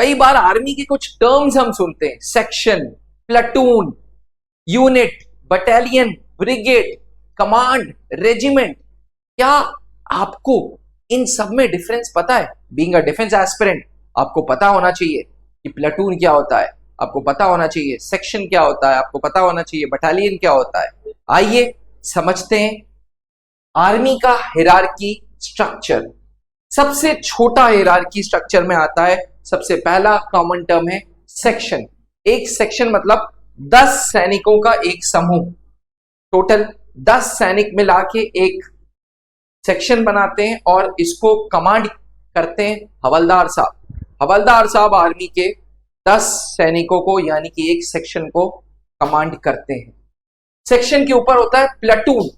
कई बार आर्मी के कुछ टर्म्स हम सुनते हैं, section, platoon, unit, battalion, brigade, command, regiment. क्या आपको इन सब में डिफरेंस पता है? बीइंग अ डिफेंस एस्पिरेंट आपको पता होना चाहिए कि प्लाटून क्या होता है, आपको पता होना चाहिए सेक्शन क्या होता है, आपको पता होना चाहिए बटालियन क्या होता है। आइए समझते हैं आर्मी का हिरार्की स्ट्रक्चर। सबसे छोटा हिरार्की स्ट्रक्चर में आता है, सबसे पहला कॉमन टर्म है सेक्शन। एक सेक्शन मतलब 10 सैनिकों का एक समूह। टोटल 10 सैनिक मिला के एक सेक्शन बनाते हैं और इसको कमांड करते हैं हवलदार साहब। हवलदार साहब आर्मी के 10 सैनिकों को यानी कि एक सेक्शन को कमांड करते हैं। सेक्शन के ऊपर होता है प्लाटून।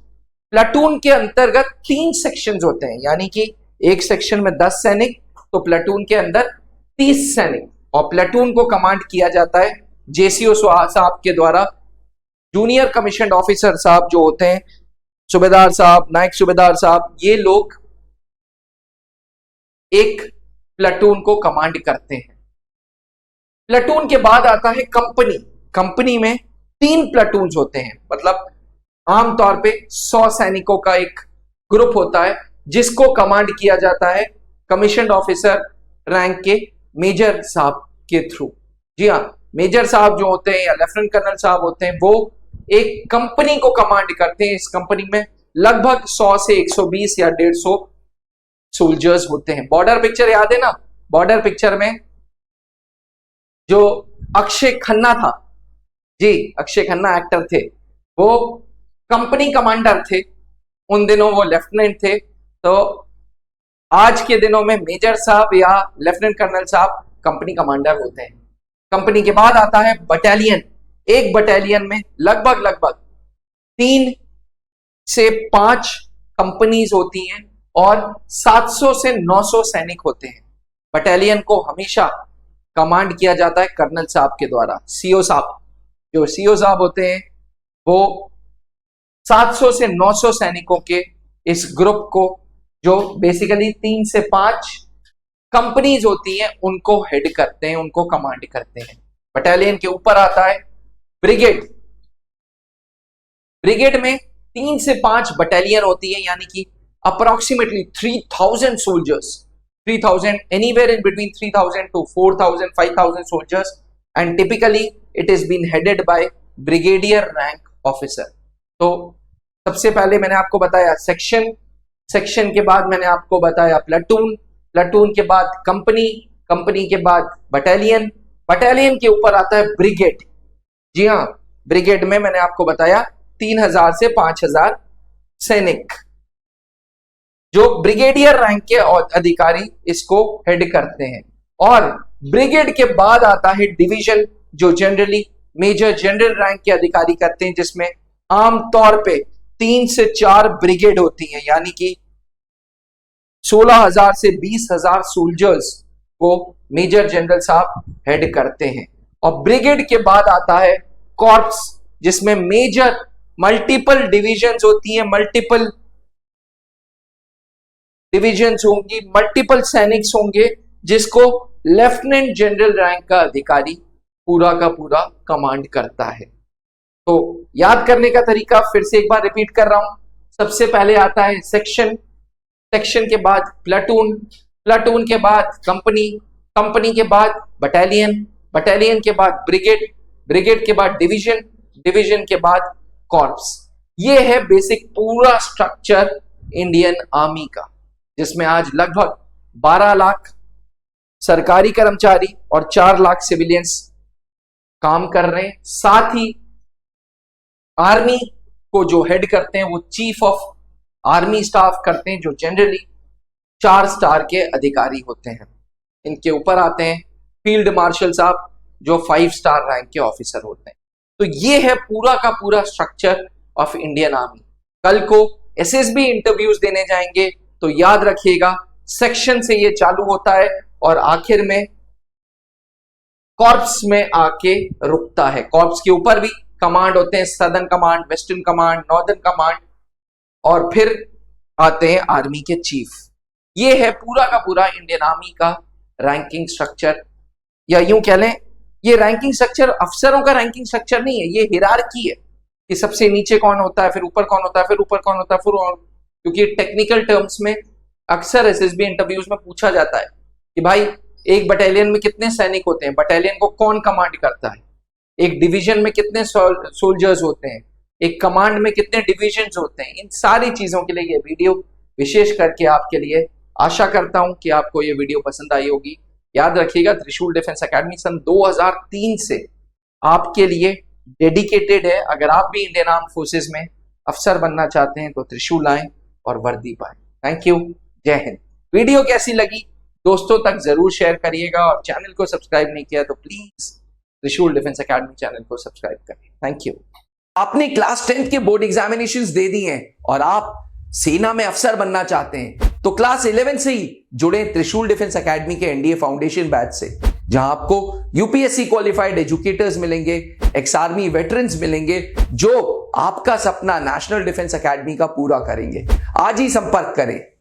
प्लाटून के अंतर्गत 3 सेक्शंस होते हैं, यानी कि एक सेक्शन में 10 सैनिक, तो प्लाटून के अंदर 30 सैनिक। और प्लाटून को कमांड किया जाता है जेसीओ साहब के द्वारा। जूनियर कमीशन ऑफिसर साहब जो होते हैं, सूबेदार साहब, नायक सूबेदार साहब, ये लोग एक प्लाटून को कमांड करते हैं। प्लाटून के बाद आता है कंपनी। कंपनी में 3 प्लाटून्स होते हैं, मतलब आमतौर पे 100 सैनिकों का एक ग्रुप होता है जिसको कमांड किया जाता है कमीशन ऑफिसर रैंक के मेजर साहब के थ्रू। जी हाँ, मेजर साहब जो होते हैं या लेफ्टिनेंट कर्नल साहब होते हैं, वो एक कंपनी को कमांड करते हैं। इस कंपनी में लगभग 100 से 120 या 150 सोल्जर्स होते हैं। बॉर्डर पिक्चर याद है ना? बॉर्डर पिक्चर में जो अक्षय खन्ना था, जी अक्षय खन्ना एक्टर थे, वो कंपनी कमांडर थे। उन दिनों वो लेफ्टिनेंट थे। तो आज के दिनों में मेजर साहब या लेफ्टिनेंट कर्नल साहब कंपनी कमांडर होते हैं। कंपनी के बाद आता है बटालियन। एक बटालियन में लगभग 3 से 5 कंपनीज होती हैं और 700 से 900 सैनिक होते हैं। बटालियन को हमेशा कमांड किया जाता है कर्नल साहब के द्वारा। सीओ साहब, जो सीओ साहब होते हैं, वो 700 से 900 सैनिकों के इस ग्रुप को, जो बेसिकली 3 से 5 कंपनीज होती हैं, उनको हेड करते हैं, उनको कमांड करते हैं। बटालियन के ऊपर आता है ब्रिगेड। ब्रिगेड में 3 से 5 बटालियन होती है, यानी कि approximately 3000 soldiers, 3000, anywhere in between 3000 to 4000, 5000 soldiers, and typically it is been headed by brigadier rank officer. तो सबसे पहले मैंने आपको बताया सेक्शन, सेक्शन के बाद मैंने आपको बताया प्लाटून, प्लाटून के बाद कंपनी, कंपनी के बाद बटालियन, बटालियन के ऊपर आता है ब्रिगेड। जी हाँ, ब्रिगेड में मैंने आपको बताया 3000 से 5000 सैनिक, जो ब्रिगेडियर रैंक के अधिकारी इसको हेड करते हैं। और ब्रिगेड के बाद आता है डिवीजन, जो जनरली मेजर जनरल रैंक के अधिकारी करते हैं, जिसमें आमतौर पे 3 से 4 ब्रिगेड होती हैं, यानी कि 16,000 से 20,000 सोल्जर्स को मेजर जनरल साहब हेड करते हैं। और ब्रिगेड के बाद आता है कॉर्प्स, जिसमें मेजर मल्टीपल डिविजन्स होती हैं, मल्टीपल डिविजन्स होंगी, मल्टीपल सैनिक्स होंगे, जिसको लेफ्टिनेंट जनरल रैंक का अधिकारी पूरा का पूरा कमांड करता है। तो याद करने का तरीका फिर से एक बार रिपीट कर रहा हूं। सबसे पहले आता है सेक्शन, सेक्शन के बाद प्लाटून, प्लाटून के बाद कंपनी, कंपनी के बाद बटालियन, बटालियन के बाद ब्रिगेड, ब्रिगेड के बाद डिवीजन, डिवीजन के बाद कॉर्प्स। ये है बेसिक पूरा स्ट्रक्चर इंडियन आर्मी का, जिसमें आज लगभग 12 लाख सरकारी कर्मचारी और 4 लाख सिविलियंस काम कर रहे हैं। साथ ही आर्मी को जो हेड करते हैं वो चीफ ऑफ आर्मी स्टाफ करते हैं, जो जनरली 4 स्टार के अधिकारी होते हैं। इनके ऊपर आते हैं फील्ड मार्शल साहब, जो 5 स्टार रैंक के ऑफिसर होते हैं। तो ये है पूरा का पूरा स्ट्रक्चर ऑफ इंडियन आर्मी। कल को एसएसबी इंटरव्यूज देने जाएंगे तो याद रखिएगा, सेक्शन से ये चालू होता है और आखिर में कॉर्प्स में आके रुकता है। कॉर्प्स के ऊपर भी कमांड होते हैं, southern command, western command, northern command, और फिर आते हैं आर्मी के चीफ। ये है पूरा का पूरा इंडियन आर्मी का रैंकिंग स्ट्रक्चर। या यूं कह लें ये रैंकिंग स्ट्रक्चर अफसरों का रैंकिंग स्ट्रक्चर नहीं है, ये हिरार्की है कि सबसे नीचे कौन होता है, फिर ऊपर कौन होता है, फिर ऊपर कौन होता है, फिर और, क्योंकि टेक्निकल टर्म्स में अक्सर एसएसबी इंटरव्यूज में पूछा जाता है कि भाई एक बटालियन में कितने सैनिक होते हैं, बटालियन को कौन कमांड करता है, एक डिवीजन में कितने सोल्जर्स होते हैं, एक कमांड में कितने डिविजन्स होते हैं। इन सारी चीजों के लिए ये वीडियो विशेष करके आपके लिए। आशा करता हूं कि आपको ये वीडियो पसंद आई होगी। याद रखिएगा त्रिशूल डिफेंस एकेडमी सन 2003 से आपके लिए डेडिकेटेड है। अगर आप भी इंडियन आर्म फोर्सेस में अफसर बनना चाहते हैं तो त्रिशूल आए और वर्दी पाए। थैंक यू, जय हिंद। वीडियो कैसी लगी दोस्तों तक जरूर शेयर करिएगा और चैनल को सब्सक्राइब नहीं किया तो प्लीज त्रिशूल डिफेंस एकेडमी चैनल को सब्सक्राइब करें। Thank you. आपने क्लास 10th के बोर्ड एग्जामिनेशंस दे दी हैं और आप सेना में अफसर बनना चाहते हैं तो क्लास 11 से ही जुड़े त्रिशूल डिफेंस एकेडमी के एनडीए फाउंडेशन बैच से, जहां आपको यूपीएससी क्वालिफाइड एजुकेटर्स मिलेंगे, एक्स आर्मी वेटरन्स मिलेंगे जो आपका सपना नेशनल डिफेंस एकेडमी का पूरा करेंगे। आज ही संपर्क करें